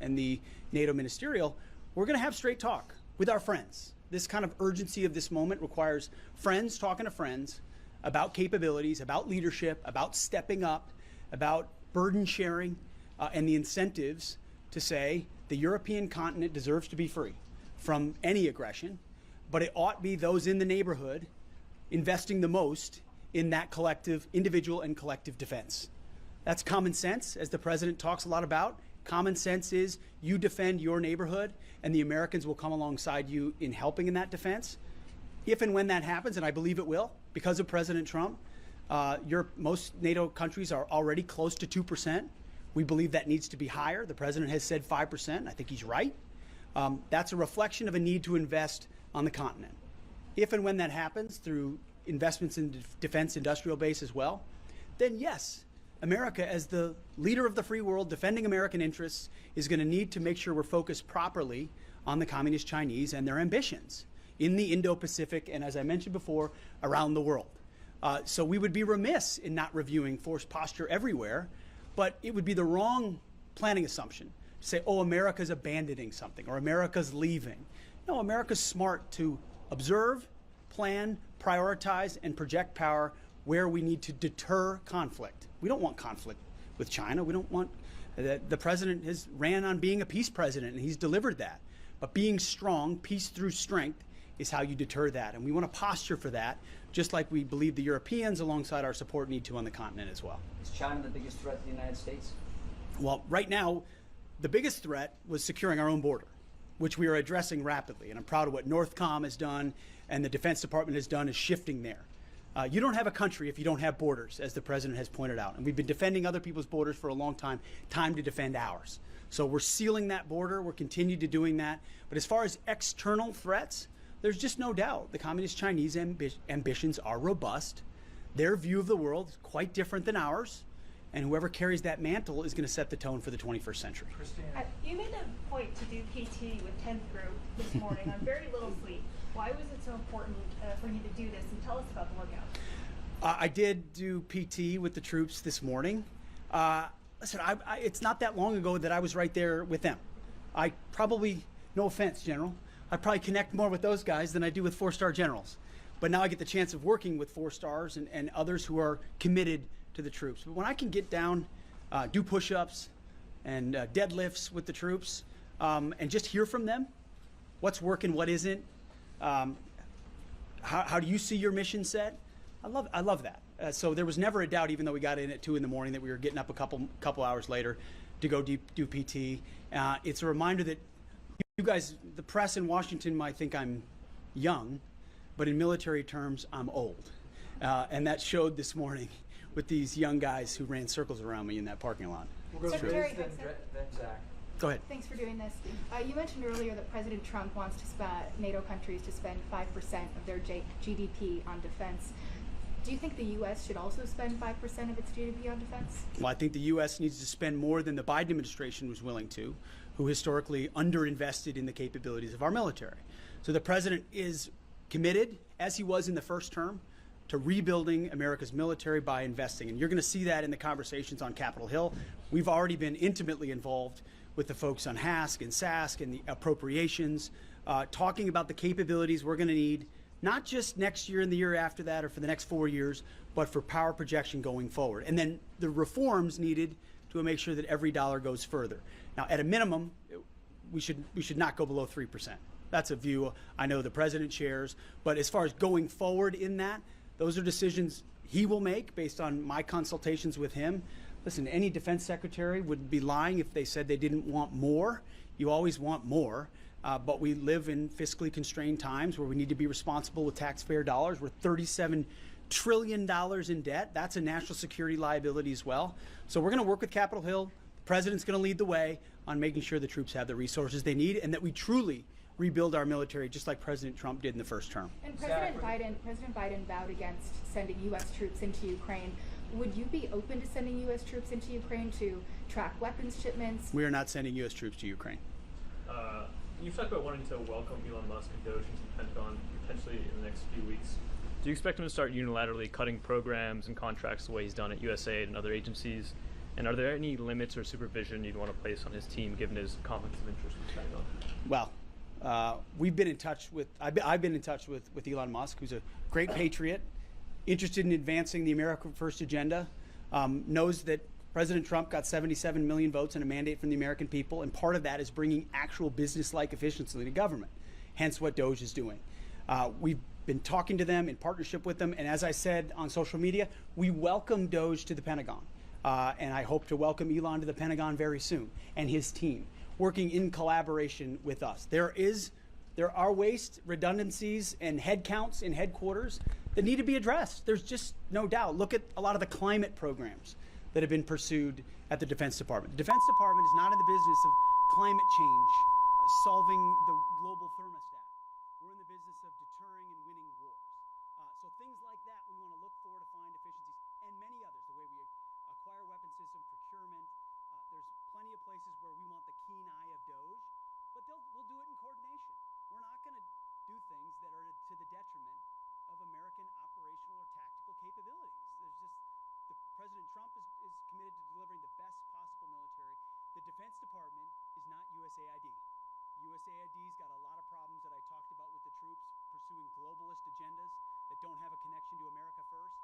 and the NATO ministerial, we're going to have straight talk with our friends. This kind of urgency of this moment requires friends talking to friends about capabilities, about leadership, about stepping up, about burden sharing, and the incentives to say the European continent deserves to be free from any aggression, but it ought to be those in the neighborhood investing the most in that collective, individual and collective defense. That's common sense, as the president talks a lot about. Common sense is you defend your neighborhood and the Americans will come alongside you in helping in that defense. If and when that happens, and I believe it will, because of President Trump, most NATO countries are already close to 2%. We believe that needs to be higher. The president has said 5%. I think he's right. That's a reflection of a need to invest on the continent. If and when that happens through investments in defense industrial base as well, then yes, America, as the leader of the free world, defending American interests, is going to need to make sure we're focused properly on the Communist Chinese and their ambitions in the Indo-Pacific and, as I mentioned before, around the world. So we would be remiss in not reviewing force posture everywhere, but it would be the wrong planning assumption to say, oh, America's abandoning something or America's leaving. No, America's smart to observe, plan, prioritize, and project power where we need to deter conflict. We don't want conflict with China. We don't want the president has ran on being a peace president, and he's delivered that. But being strong, peace through strength, is how you deter that. And we want to posture for that, just like we believe the Europeans, alongside our support, need to on the continent as well. Is China the biggest threat to the United States? Well, right now, the biggest threat was securing our own border, which we are addressing rapidly. And I'm proud of what NORTHCOM has done and the Defense Department has done, is shifting there. You don't have a country if you don't have borders, as the president has pointed out. And we've been defending other people's borders for a long time. Time to defend ours. So we're sealing that border. We're continuing to doing that. But as far as external threats, there's just no doubt the Communist Chinese ambitions are robust. Their view of the world is quite different than ours. And whoever carries that mantle is going to set the tone for the 21st century. You made a point to do PT with 10th group this morning on very little sleep. Why was it so important for you to do this? And tell us about the workout. I did do PT with the troops this morning. Listen, it's not that long ago that I was right there with them. I probably, no offense, General, I probably connect more with those guys than I do with four-star generals. But now I get the chance of working with four stars and others who are committed to the troops. But when I can get down, do push-ups and deadlifts with the troops, and just hear from them, what's working, what isn't, how do you see your mission set? I love that. So there was never a doubt, even though we got in at 2 in the morning, that we were getting up a couple hours later to go do PT. It's a reminder that you guys, the press in Washington, might think I'm young, but in military terms, I'm old. And that showed this morning with these young guys who ran circles around me in that parking lot. Secretary Hegseth. Go ahead. Thanks for doing this. You mentioned earlier that President Trump wants NATO countries to spend 5% of their GDP on defense. Do you think the U.S. should also spend 5% of its GDP on defense? Well, I think the U.S. needs to spend more than the Biden administration was willing to, who historically underinvested in the capabilities of our military. So the president is committed, as he was in the first term, to rebuilding America's military by investing. And you're going to see that in the conversations on Capitol Hill. We've already been intimately involved with the folks on HASC and SASC and the appropriations, talking about the capabilities we're going to need, not just next year and the year after that or for the next 4 years, but for power projection going forward. And then the reforms needed to make sure that every dollar goes further. Now, at a minimum, we should not go below 3%. That's a view I know the president shares. But as far as going forward in that, those are decisions he will make based on my consultations with him. Listen, any defense secretary would be lying if they said they didn't want more. You always want more. But we live in fiscally constrained times where we need to be responsible with taxpayer dollars. We're $37 trillion in debt. That's a national security liability as well. So we're going to work with Capitol Hill. The president's going to lead the way on making sure the troops have the resources they need and that we truly rebuild our military just like President Trump did in the first term. And President Biden vowed against sending U.S. troops into Ukraine. Would you be open to sending U.S. troops into Ukraine to track weapons shipments? We are not sending U.S. troops to Ukraine. You've talked about wanting to welcome Elon Musk and Doge into the Pentagon potentially in the next few weeks. Do you expect him to start unilaterally cutting programs and contracts the way he's done at USAID and other agencies? And are there any limits or supervision you'd want to place on his team given his conflicts of interest with Pentagon? Well, we've been in touch with, I've been in touch with Elon Musk, who's a great patriot, interested in advancing the America First agenda, knows that President Trump got 77 million votes and a mandate from the American people, and part of that is bringing actual business-like efficiency to government, hence what DOGE is doing. We've been talking to them in partnership with them, and as I said on social media, we welcome DOGE to the Pentagon, and I hope to welcome Elon to the Pentagon very soon, and his team, working in collaboration with us. There are waste, redundancies, and head counts in headquarters that need to be addressed. There's just no doubt. Look at a lot of the climate programs that have been pursued at the Defense Department. The Defense Department is not in the business of climate change, solving the global thermostat. We're in the business of deterring and winning wars. So things like that we want to look for to find efficiencies, and many others, the way we acquire weapon system, procurement. There's plenty of places where we want the keen eye of DOGE, but we'll do it in coordination. We're not going to do things that are to the detriment of American operational or tactical capabilities. President Trump is committed to delivering the best possible military. The Defense Department is not USAID. USAID's got a lot of problems that I talked about with the troops, pursuing globalist agendas that don't have a connection to America first.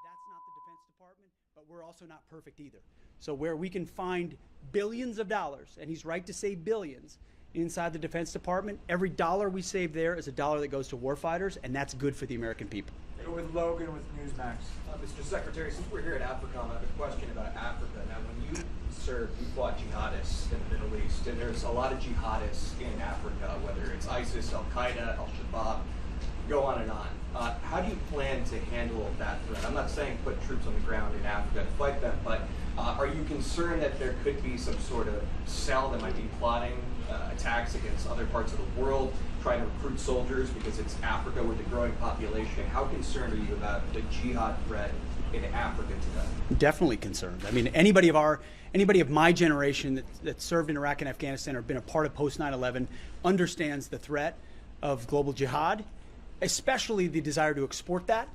That's not the Defense Department, but we're also not perfect either. So where we can find billions of dollars, and he's right to say billions, inside the Defense Department, every dollar we save there is a dollar that goes to warfighters, and that's good for the American people. With Logan with Newsmax. Mr. Secretary, since we're here at AFRICOM, I have a question about Africa. Now, when you served, you fought jihadists in the Middle East, and there's a lot of jihadists in Africa, whether it's ISIS, Al-Qaeda, Al-Shabaab, go on and on. How do you plan to handle that threat? I'm not saying put troops on the ground in Africa to fight them, but are you concerned that there could be some sort of cell that might be plotting attacks against other parts of the world, trying to recruit soldiers because it's Africa with a growing population? How concerned are you about the jihad threat in Africa today? Definitely concerned. I mean, anybody of my generation that served in Iraq and Afghanistan or been a part of post 9/11 understands the threat of global jihad, especially the desire to export that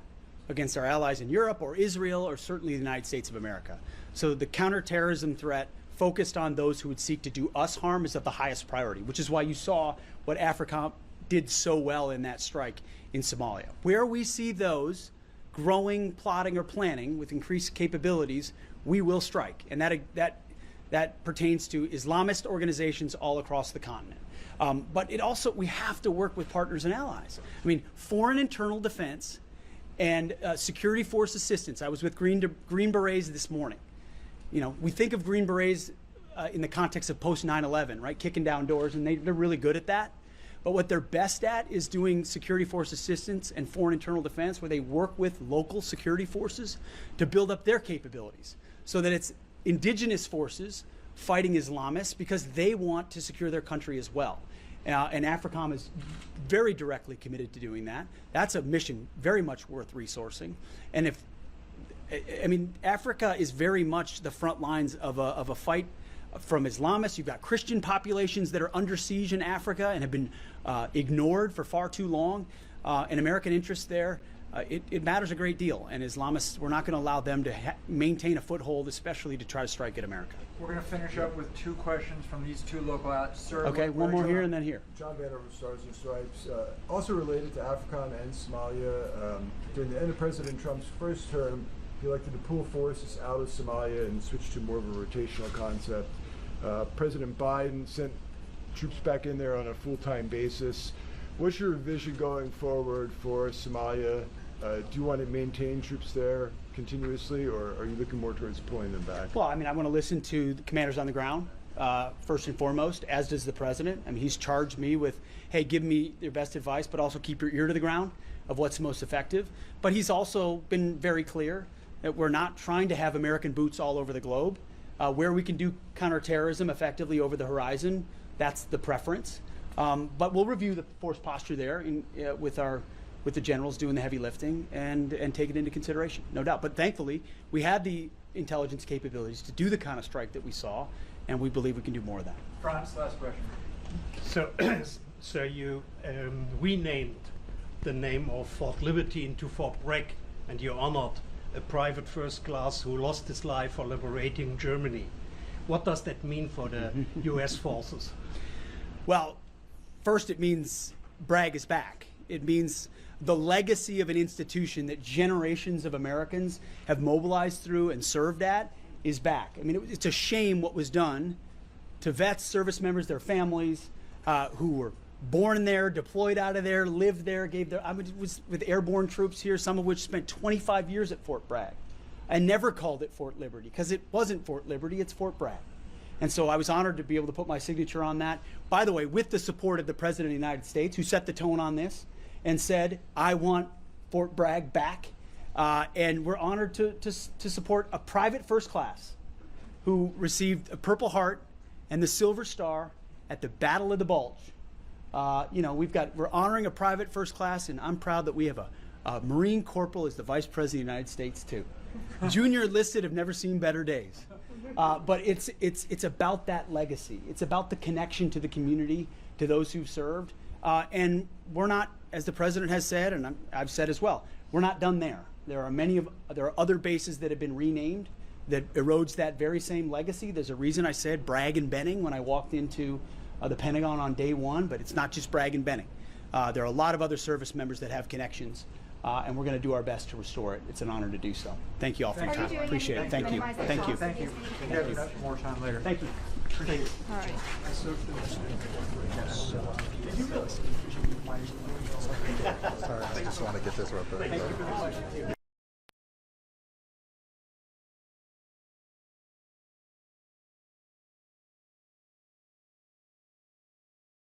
against our allies in Europe or Israel or certainly the United States of America. So the counterterrorism threat focused on those who would seek to do us harm is of the highest priority, which is why you saw what AFRICOM did so well in that strike in Somalia. Where we see those growing, plotting, or planning with increased capabilities, we will strike. And that pertains to Islamist organizations all across the continent. But it also, we have to work with partners and allies. I mean, foreign internal defense and security force assistance. I was with Green Berets this morning. You know, we think of Green Berets in the context of post 9/11, right? Kicking down doors, and they're really good at that. But what they're best at is doing security force assistance and foreign internal defense, where they work with local security forces to build up their capabilities so that it's indigenous forces fighting Islamists because they want to secure their country as well. And AFRICOM is very directly committed to doing that. That's a mission very much worth resourcing. And Africa is very much the front lines of a fight from Islamists. You've got Christian populations that are under siege in Africa and have been ignored for far too long. And American interests there, it matters a great deal. And Islamists, we're not going to allow them to maintain a foothold, especially to try to strike at America. We're going to finish up with two questions from these two local outlets. Sir, okay, one more here and then here. John Banner from Stars and Stripes. Also related to AFRICOM and Somalia, during the end of President Trump's first term, he elected to pull forces out of Somalia and switch to more of a rotational concept. President Biden sent troops back in there on a full-time basis. What's your vision going forward for Somalia? Do you want to maintain troops there continuously, or are you looking more towards pulling them back? Well, I mean, I want to listen to the commanders on the ground, first and foremost, as does the president. I mean, he's charged me with, hey, give me your best advice, but also keep your ear to the ground of what's most effective. But he's also been very clear that we're not trying to have American boots all over the globe. Where we can do counterterrorism effectively over the horizon, that's the preference. But we'll review the force posture there with the generals doing the heavy lifting and take it into consideration, no doubt. But thankfully, we had the intelligence capabilities to do the kind of strike that we saw, and we believe we can do more of that. Franz, last question. So you renamed the name of Fort Liberty into Fort Bragg, and you honored a private first class who lost his life for liberating Germany. What does that mean for the U.S. forces? Well, first it means Bragg is back. It means the legacy of an institution that generations of Americans have mobilized through and served at is back. I mean, it's a shame what was done to vets, service members, their families, who were born there, deployed out of there, lived there, I was with airborne troops here, some of which spent 25 years at Fort Bragg. I never called it Fort Liberty because it wasn't Fort Liberty, it's Fort Bragg. And so I was honored to be able to put my signature on that. By the way, with the support of the President of the United States, who set the tone on this and said, I want Fort Bragg back. And we're honored to support a private first class who received a Purple Heart and the Silver Star at the Battle of the Bulge. We're honoring a private first class, and I'm proud that we have a Marine Corporal as the Vice President of the United States too. Junior enlisted have never seen better days. But it's about that legacy. It's about the connection to the community, to those who've served. And we're not, as the President has said, and I've said as well, we're not done there. There are other bases that have been renamed that erodes that very same legacy. There's a reason I said Bragg and Benning when I walked into the Pentagon on day one, but it's not just Bragg and Benning. There are a lot of other service members that have connections, and we're going to do our best to restore it. It's an honor to do so. Thank you all for your time. Appreciate it. Thank you. Thank you. Thank you. We have more time later. Thank you. Appreciate it. All right. Sorry, I just want to get this right there.